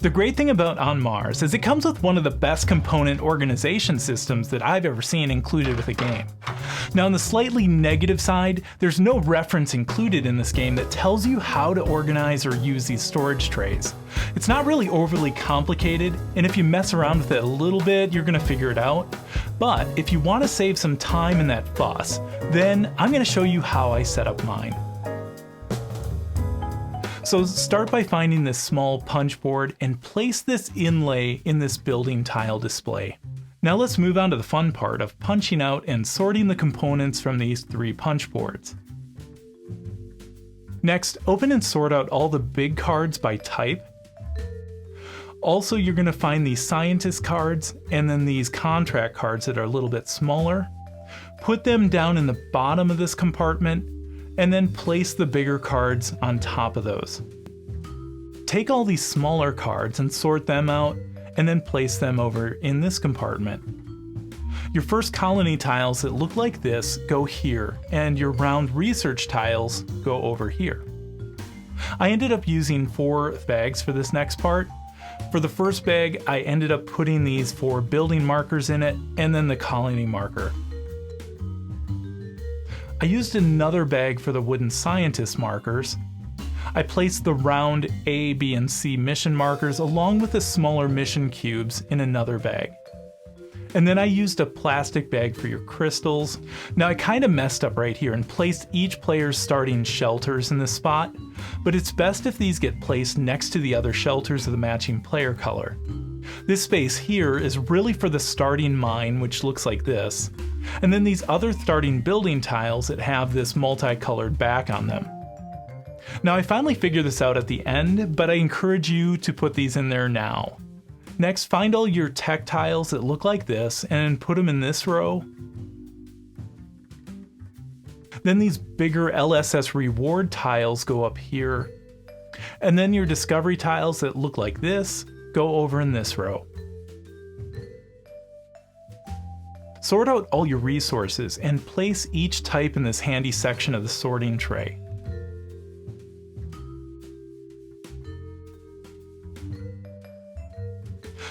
The great thing about On Mars is it comes with one of the best component organization systems that I've ever seen included with a game. Now on the slightly negative side, there's no reference included in this game that tells you how to organize or use these storage trays. It's not really overly complicated, and if you mess around with it a little bit, you're gonna figure it out. But if you want to save some time in that fuss, then I'm gonna show you how I set up mine. So start by finding this small punch board and place this inlay in this building tile display. Now let's move on to the fun part of punching out and sorting the components from these 3 punch boards. Next, open and sort out all the big cards by type. Also, you're going to find these scientist cards and then these contract cards that are a little bit smaller. Put them down in the bottom of this compartment and then place the bigger cards on top of those. Take all these smaller cards and sort them out, and then place them over in this compartment. Your first colony tiles that look like this go here, and your round research tiles go over here. I ended up using 4 bags for this next part. For the first bag, I ended up putting these 4 building markers in it, and then the colony marker. I used another bag for the wooden scientist markers. I placed the round A, B, and C mission markers along with the smaller mission cubes in another bag. And then I used a plastic bag for your crystals. Now I kind of messed up right here and placed each player's starting shelters in this spot, but it's best if these get placed next to the other shelters of the matching player color. This space here is really for the starting mine, which looks like this, and then these other starting building tiles that have this multicolored back on them. Now I finally figured this out at the end, but I encourage you to put these in there now. Next, find all your tech tiles that look like this and put them in this row. Then these bigger LSS reward tiles go up here. And then your discovery tiles that look like this go over in this row. Sort out all your resources and place each type in this handy section of the sorting tray.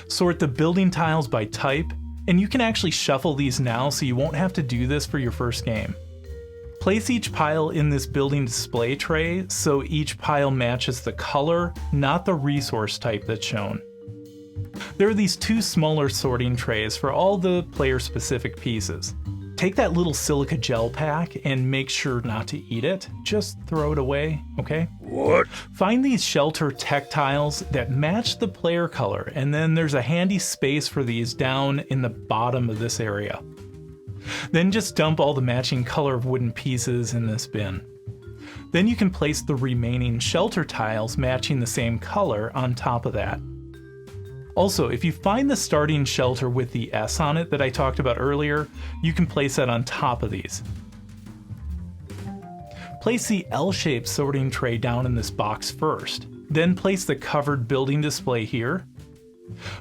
Sort the building tiles by type, and you can actually shuffle these now so you won't have to do this for your first game. Place each pile in this building display tray so each pile matches the color, not the resource type that's shown. There are these 2 smaller sorting trays for all the player-specific pieces. Take that little silica gel pack and make sure not to eat it. Just throw it away, okay? What? Find these shelter tech tiles that match the player color, and then there's a handy space for these down in the bottom of this area. Then just dump all the matching color of wooden pieces in this bin. Then you can place the remaining shelter tiles matching the same color on top of that. Also, if you find the starting shelter with the S on it that I talked about earlier, you can place that on top of these. Place the L-shaped sorting tray down in this box first, then place the covered building display here.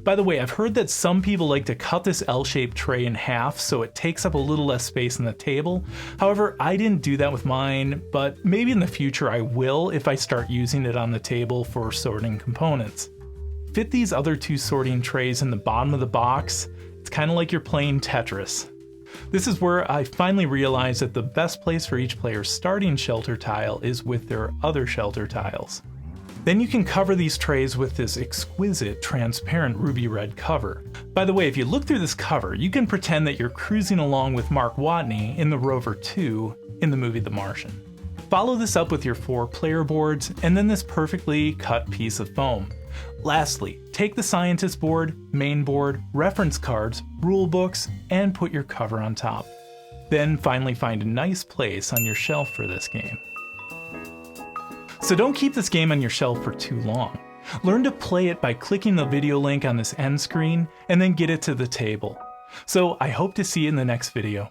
By the way, I've heard that some people like to cut this L-shaped tray in half so it takes up a little less space on the table. However, I didn't do that with mine, but maybe in the future I will if I start using it on the table for sorting components. Fit these other 2 sorting trays in the bottom of the box. It's kind of like you're playing Tetris. This is where I finally realized that the best place for each player's starting shelter tile is with their other shelter tiles. Then you can cover these trays with this exquisite transparent ruby red cover. By the way, if you look through this cover, you can pretend that you're cruising along with Mark Watney in the Rover 2 in the movie The Martian. Follow this up with your 4 player boards and then this perfectly cut piece of foam. Lastly, take the scientist board, main board, reference cards, rule books, and put your cover on top. Then finally find a nice place on your shelf for this game. So don't keep this game on your shelf for too long. Learn to play it by clicking the video link on this end screen and then get it to the table. So I hope to see you in the next video.